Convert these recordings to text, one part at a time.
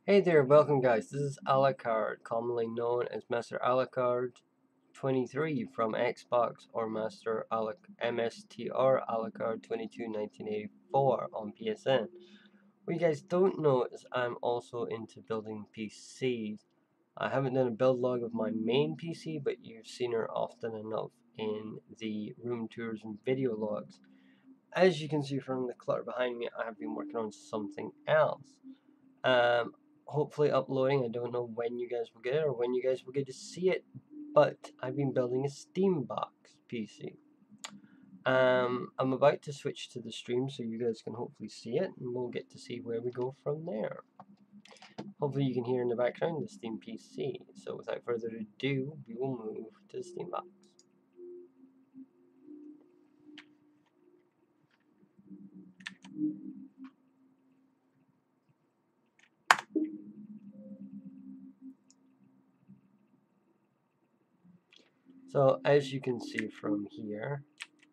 Hey there, welcome guys. This is Alucard, commonly known as Master Alucard 23 from Xbox, or Master MSTR Alucard 22 1984 on PSN. What you guys don't know is I'm also into building PCs. I haven't done a build log of my main PC, but you've seen her often enough in the room tours and video logs. As you can see from the clutter behind me, I have been working on something else. Um, Hopefully uploading. I don't know when you guys will get it or when you guys will get to see it, but I've been building a Steambox PC. I'm about to switch to the stream so you guys can hopefully see it, and we'll get to see where we go from there. Hopefully you can hear in the background the Steam PC. So without further ado, we will move to the Steambox. So as you can see from here,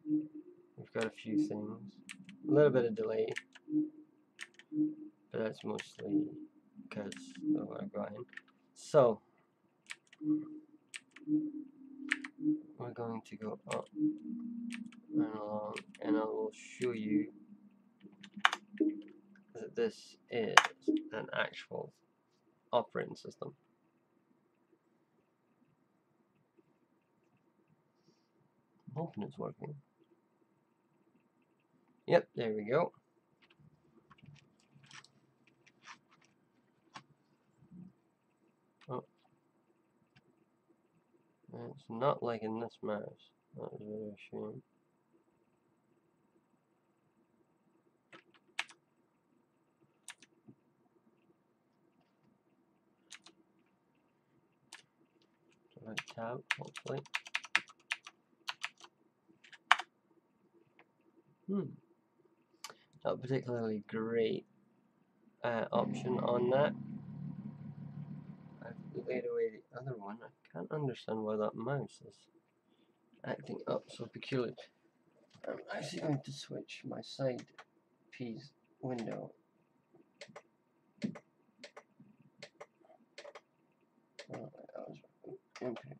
we've got a few things. A little bit of delay, but that's mostly because of what I've got in. So we're going to go up and along, and I will show you that this is an actual operating system. I'm hoping it's working. Yep, there we go. Oh, it's not liking this mouse. That was really a shame. Right tab, hopefully. Not particularly great option on that. I've laid away the other one. I can't understand why that mouse is acting up so peculiar. I'm actually going to switch my side piece window. Oh, that was input.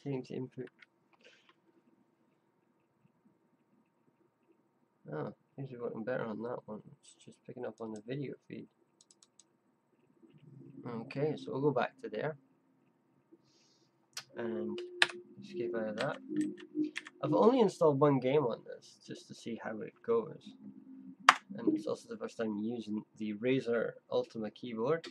Change input. Oh, things are working better on that one. It's just picking up on the video feed. Okay, so we'll go back to there and escape out of that. I've only installed one game on this just to see how it goes, and it's also the first time using the Razer Ultima keyboard.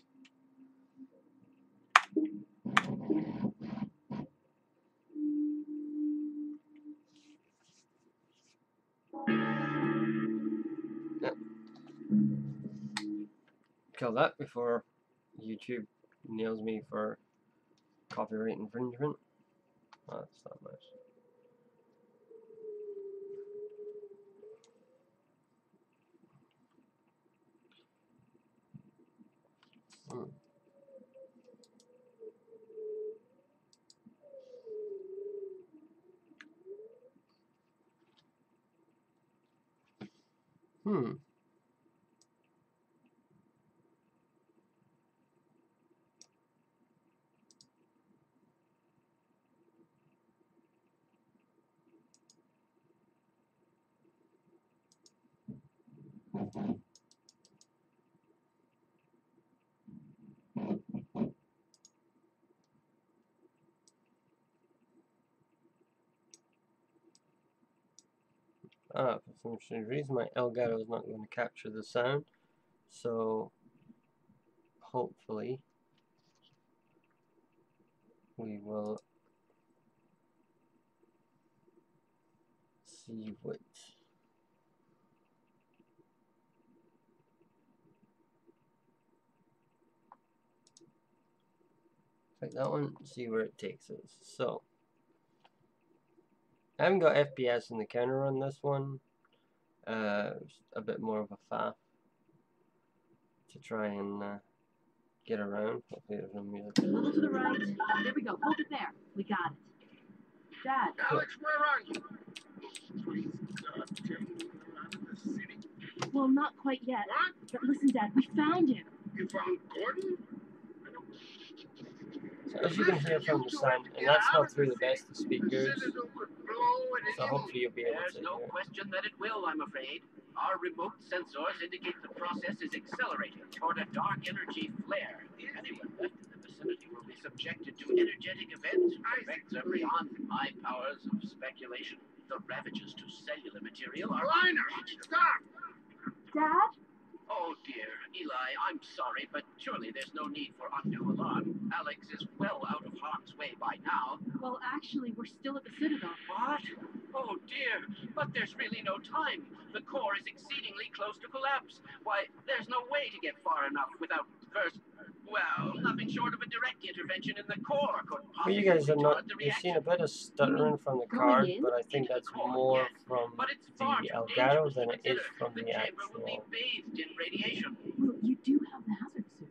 Yep. Kill that before YouTube nails me for copyright infringement. Oh, that's that mouse. Hmm. For some strange reason, my Elgato is not going to capture the sound, so hopefully we will see what like that one, see where it takes us. So I haven't got FPS in the counter on this one. A bit more of a faff to try and get around. Hopefully there's no music. A little to the right. There we go. Hold it there. We got it. Dad. Alex, where are you? Please, God, Tim, out of the city. Well, not quite yet. What? But listen, Dad, we found him. You found Gordon? So as you can hear from the sound, and that's not through the best of speakers, Citadel could blow at so any hopefully you'll be able There's to no hear it. question that it will, I'm afraid. Our remote sensors indicate the process is accelerating toward a dark energy flare. Anyone left in the vicinity will be subjected to energetic events whose effects are beyond my powers of speculation. The ravages to cellular material are Liner, unimaginable. stop! Dad? Oh dear, Eli, I'm sorry, but surely there's no need for undue alarm. Alex is well out of harm's way by now. Well, actually, we're still at the Citadel. What? Oh dear, but there's really no time. The core is exceedingly close to collapse. Why, there's no way to get far enough without first, well, nothing short of a direct intervention in the core could Well, possibly you guys are not, retard the you've seen reaction. a bit of stuttering from the going card, in? but I think that's more from But it's far the too Elgato dangerous than to it is consider. from The the chamber will be actual. bathed in radiation. Well, you do have the hazard suit.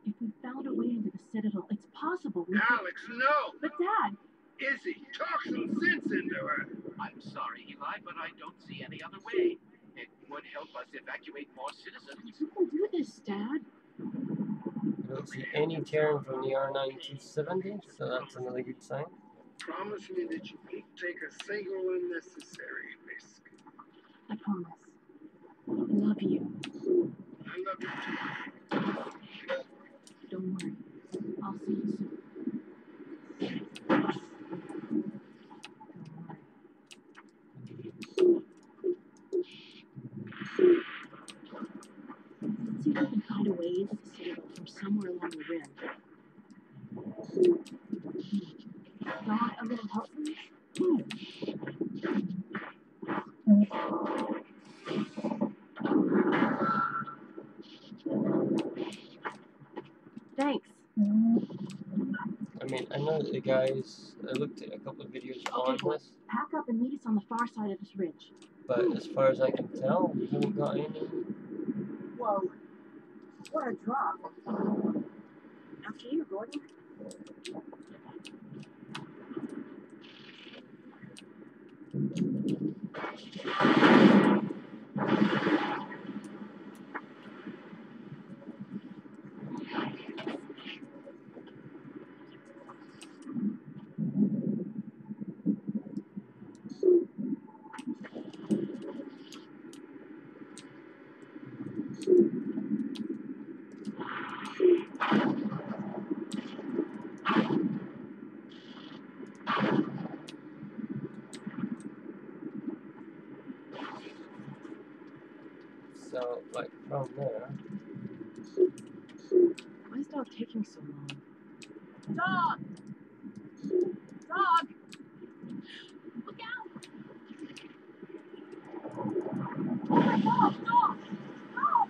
If we found a way into the Citadel, it's possible we could... Alex, no! But Dad! Izzy, talk some sense into her. I'm sorry, Eli, but I don't see any other way. It would help us evacuate more citizens. You can do this, Dad. I don't see any tearing from the R970, so that's another good sign. Promise me that you won't take a single unnecessary risk. I promise. I love you. I love you too. Don't worry. I'll see you soon. Let's see if we can find a way into the Citadel from somewhere along the rim. Dog, a little help, please? Thanks. I mean, I know that the guys, I looked at a couple of videos on this, Pack up and meet us on the far side of this ridge. but as far as I can tell, we haven't got any. Whoa. What a drop. After you, Gordon. So, like, from there, Why is Dog taking so long? Dog! Dog! Look out! Oh my God! Dog! Dog!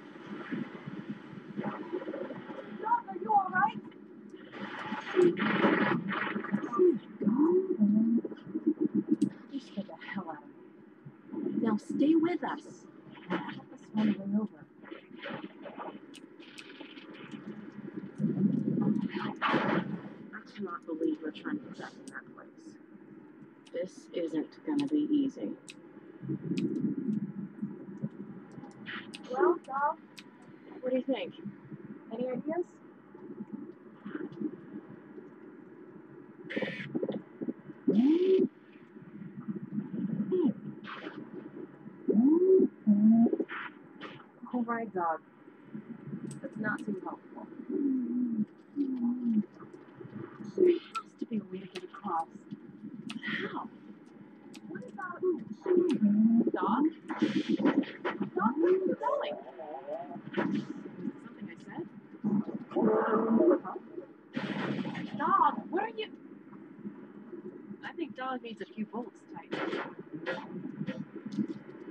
Dog, are you alright? You scared the hell out of me. Now stay with us. And help us find a way over. I cannot believe we're trying to get back in that place. This isn't gonna be easy. Well, Dog, what do you think? Any ideas? All right, Dog. That's not too helpful. There has to be a way to get across. But how? What about Dog? Dog, where are you going? Something I said? Huh? Dog, where are you? I think Dog needs a few bolts tightened.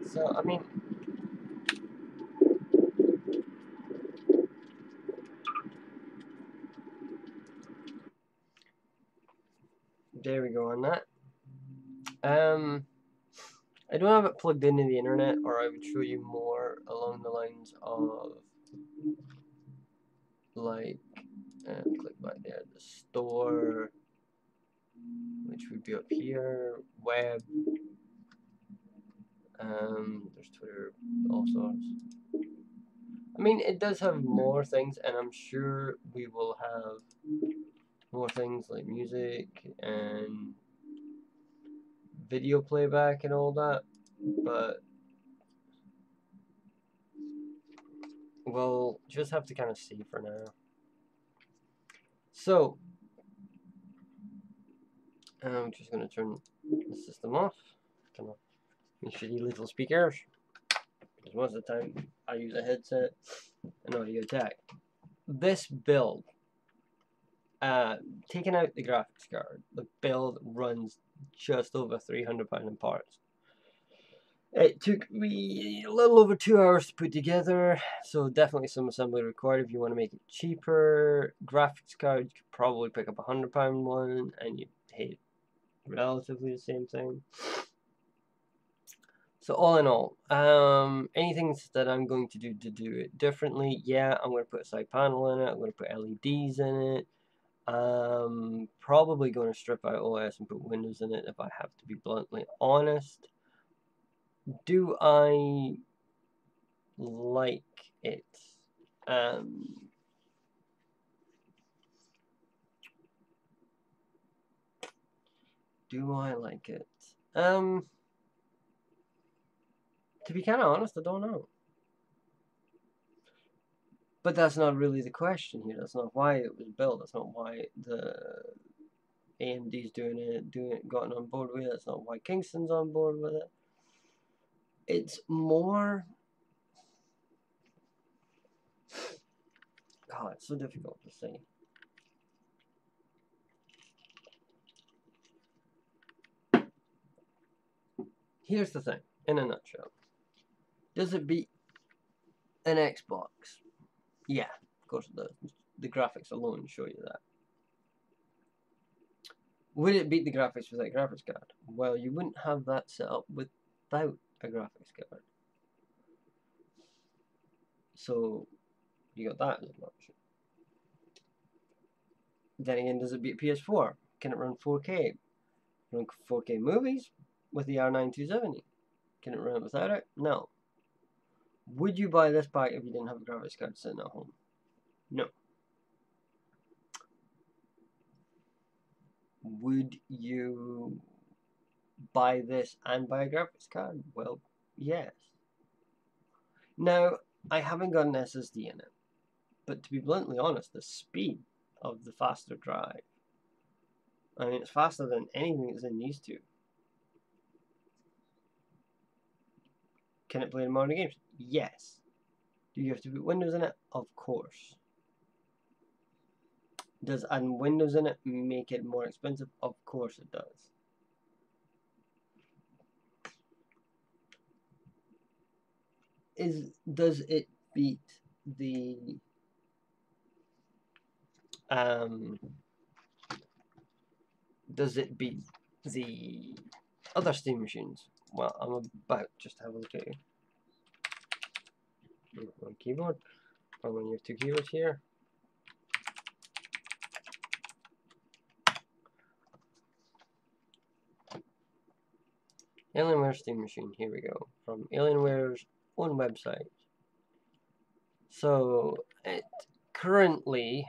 so, I mean, there we go on that. I don't have it plugged into the internet, or I would show you more along the lines of, like, click back there, the store, which would be up here, web, There's Twitter, all sorts. I mean, it does have more things, and I'm sure we will have more things like music and video playback and all that, but we'll just have to kind of see for now. So, I'm just going to turn the system off. Turn off these shitty little speakers, because most of the time I use a headset and audio jack. This build, taking out the graphics card, the build runs just over £300 in parts. It took me a little over 2 hours to put together, so definitely some assembly required if you want to make it cheaper. Graphics card, you could probably pick up £100 one, and you'd pay relatively the same thing. So all in all, anything that I'm going to do it differently, yeah, I'm going to put a side panel in it, I'm going to put LEDs in it, probably going to strip out OS and put Windows in it if I have to be bluntly honest. Do I like it? Do I like it? To be kind of honest, I don't know. But that's not really the question here. That's not why it was built. That's not why the AMD's doing it, gotten on board with it. That's not why Kingston's on board with it. It's more... God, it's so difficult to say. Here's the thing, in a nutshell. Does it beat an Xbox? Yeah, of course it does. The graphics alone show you that. Would it beat the graphics without a graphics card? Well, you wouldn't have that set up without a graphics card. So, you got that as an option. Then again, does it beat PS4? Can it run 4K? Run 4K movies with the R9 270? Can it run it without it? No. Would you buy this pack if you didn't have a graphics card sitting at home? No. Would you buy this and buy a graphics card? Well, yes. Now, I haven't got an SSD in it, but to be bluntly honest, the speed of the faster drive, I mean, it's faster than anything that's in these two. Can it play the modern games? Yes. Do you have to put Windows in it? Of course. Does adding Windows in it make it more expensive? Of course it does. Does it beat the other Steam machines? Well, I'm about just to have a look at you. One keyboard. I'm going to use two keyboards here. Alienware Steam Machine, here we go, from Alienware's own website. So, it currently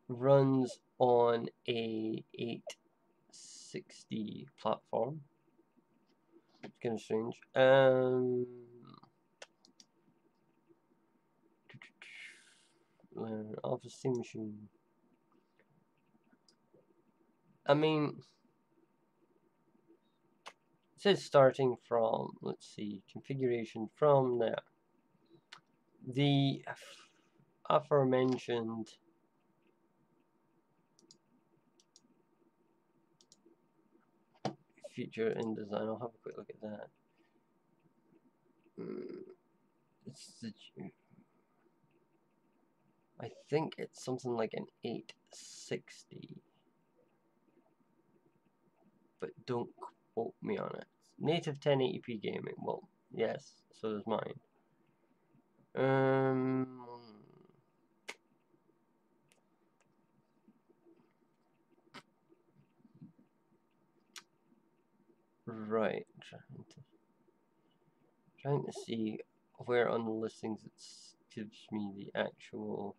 runs on a 860 platform. It's kind of strange. Office Steam Machine. I mean, it says starting from, let's see, configuration from there. The aforementioned feature in design, I'll have a quick look at that. I think it's something like an 860, but don't quote me on it. Native 1080p gaming, well, yes, so does mine. Right, trying to see where on the listings it gives me the actual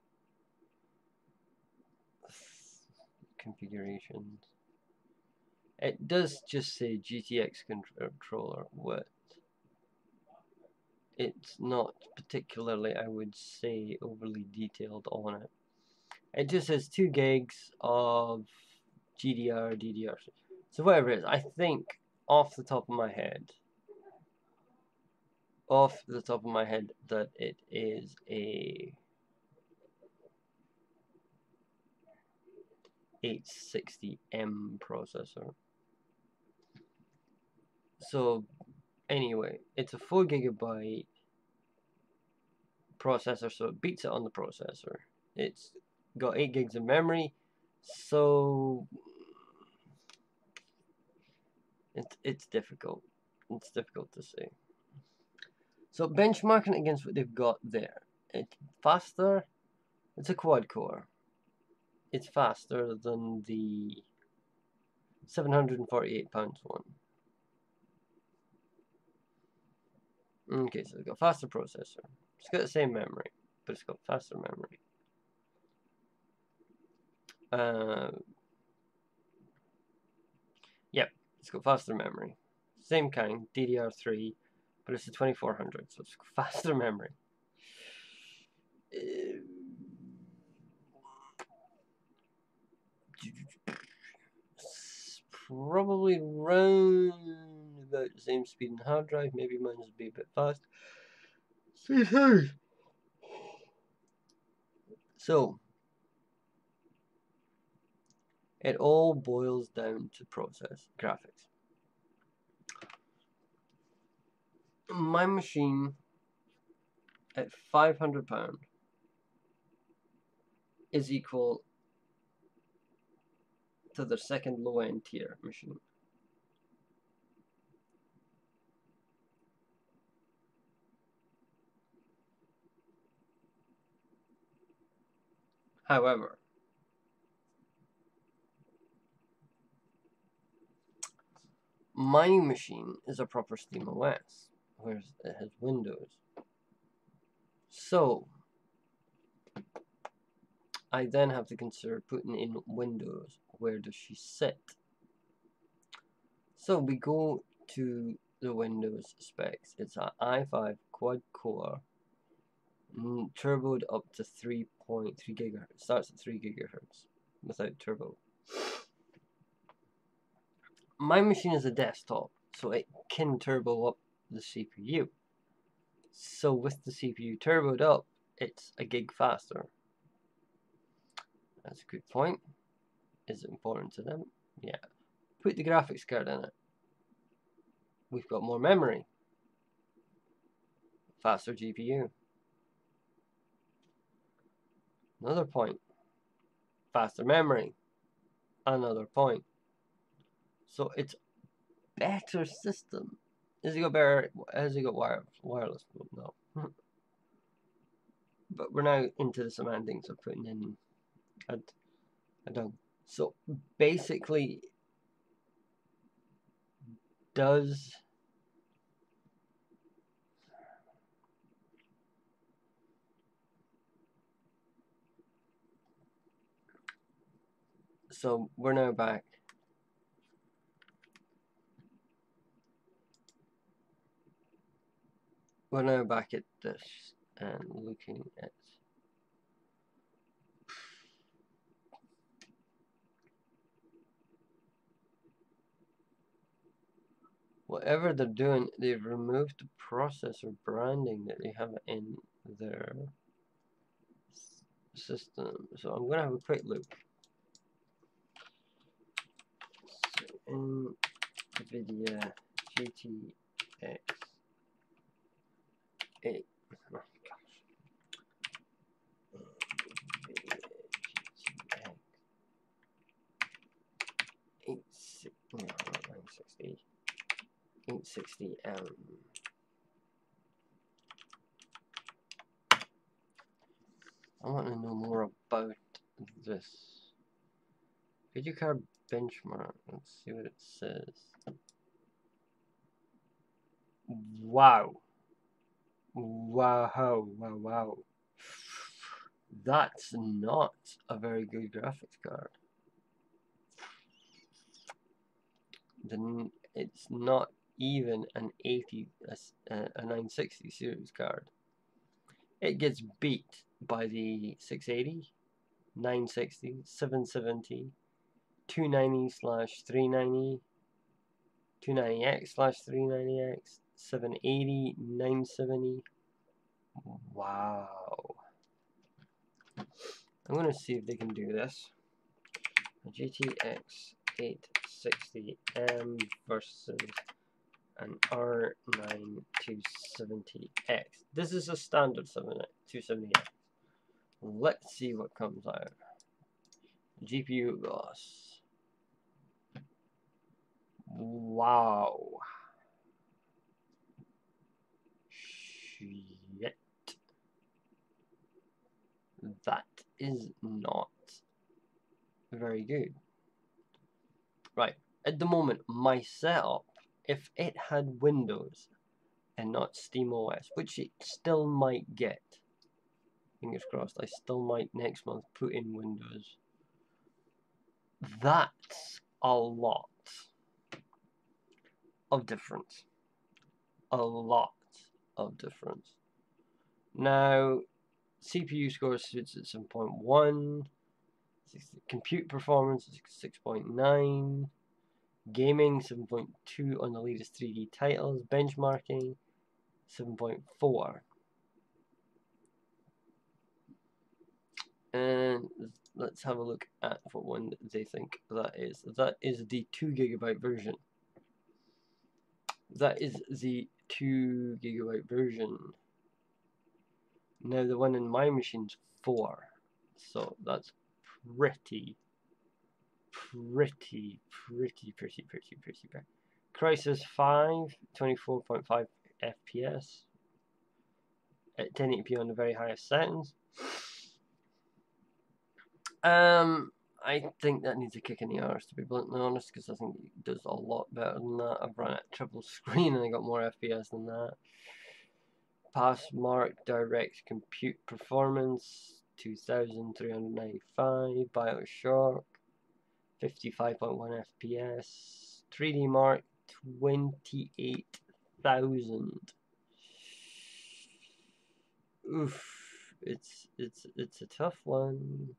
configurations. It does just say GTX controller with. It's not particularly, I would say, overly detailed on it. It just says 2 gigs of GDR, DDR. So whatever it is, I think off the top of my head, that it is a 860M processor. So anyway, it's a 4GB processor, so it beats it on the processor. It's got 8 gigs of memory, so it's difficult. It's difficult to say. So benchmarking against what they've got there, it's faster. It's a quad core. It's faster than the £748 one. Okay, so it's got faster processor. It's got the same memory, but it's got faster memory. Yep, it's got faster memory. Same kind, DDR3, but it's a 2400, so it's faster memory. It's probably around about the same speed in hard drive. Maybe mine's will be a bit fast. So it all boils down to process graphics. My machine at £500 is equal to their second low-end tier machine. However, my machine is a proper SteamOS, whereas it has Windows. So I then have to consider putting in Windows. Where does she sit? So we go to the Windows specs. It's an i5 quad core, turboed up to 3.3 gigahertz. It starts at 3 gigahertz without turbo. My machine is a desktop, so it can turbo up the CPU. So with the CPU turboed up, it's a gig faster. That's a good point. Is it important to them? Yeah. Put the graphics card in it. We've got more memory. Faster GPU. Another point. Faster memory. Another point. So it's better system. Has it got better? Has it got wireless? No. But we're now into the semantics of putting in a done. So basically, so we're now back. We're now back at this and looking at whatever they're doing. They've removed the processor branding that they have in their system. So I'm going to have a quick look. So NVIDIA GTX 8. Oh gosh. NVIDIA GTX 860M. I want to know more about this. Video card benchmark. Let's see what it says. Wow. Wow. That's not a very good graphics card. It's not even a 960 series card. It gets beat by the 680, 960, 770, 290/390, 290X/390X, 780, 970. Wow. I'm going to see if they can do this. A GTX 860M versus an R9 270X. This is a standard 270X. Let's see what comes out. GPU loss. Wow. Shit. That is not very good. Right. At the moment, my setup, if it had Windows and not SteamOS, which it still might get, fingers crossed, I still might next month put in Windows. That's a lot of difference. A lot of difference. Now, CPU score sits at 7.1, compute performance is 6.9, gaming 7.2 on the latest 3D titles, benchmarking 7.4. And let's have a look at what one they think that is. That is the 2GB version. That is the 2GB version. Now the one in my machine's 4. So that's pretty bad. Crysis 5, 24.5 FPS at 1080p on the very highest settings. I think that needs a kick in the arse, to be bluntly honest, because I think it does a lot better than that. I've run it triple screen and I got more FPS than that. Passmark Direct Compute Performance 2395, BioShock 55.1 FPS, 3D Mark 28,000. Oof, it's a tough one.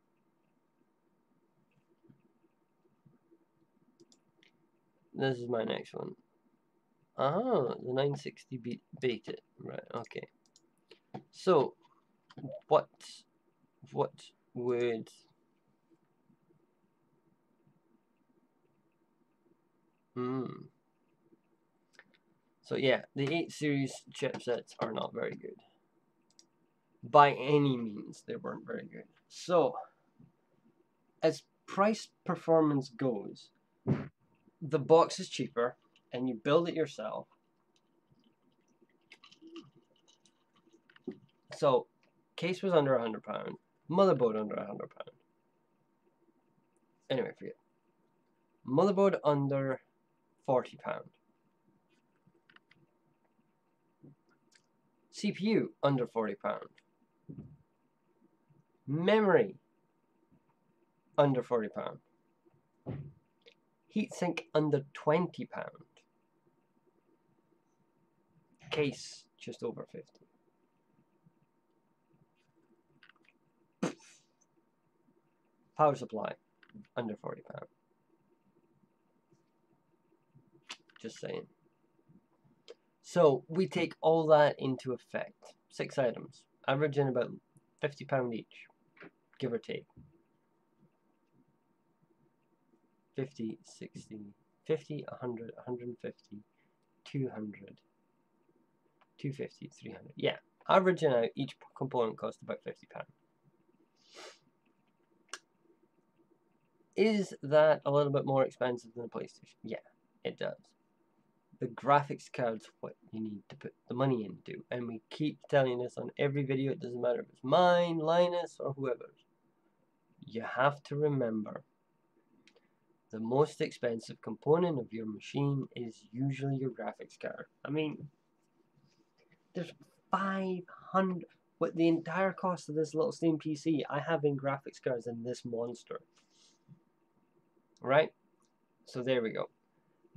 This is my next one. Ah, the 960 beat it. Right, okay. So, what would... So yeah, the 8 series chipsets are not very good. By any means, they weren't very good. So, as price performance goes, the box is cheaper, and you build it yourself. So, case was under £100, motherboard under £100. Anyway, forget. Motherboard under £40. CPU under £40. Memory under £40. Heatsink under £20. Case just over 50. Power supply under £40. Just saying. So we take all that into effect. 6 items, averaging about £50 each, give or take. 50, 60, 50, 100, 150, 200, 250, 300. Yeah, averaging out, each component costs about £50. Is that a little bit more expensive than a PlayStation? Yeah, it does. The graphics card's what you need to put the money into, and we keep telling this on every video. It doesn't matter if it's mine, Linus, or whoever's. You have to remember, the most expensive component of your machine is usually your graphics card. I mean, There's 500. With the entire cost of this little Steam PC, I have in graphics cards in this monster. Right? So there we go.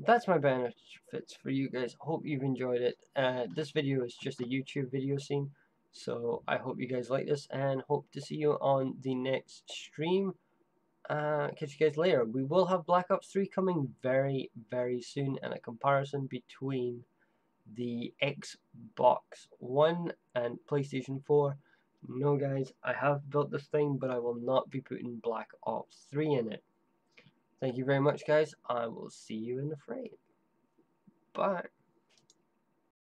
That's my benefits for you guys. Hope you've enjoyed it. This video is just a YouTube video scene. So I hope you guys like this and hope to see you on the next stream. Catch you guys later. We will have Black Ops 3 coming very, very soon, and a comparison between the Xbox One and PlayStation 4. No guys, I have built this thing, but I will not be putting Black Ops 3 in it. Thank you very much guys. I will see you in the frame. Bye.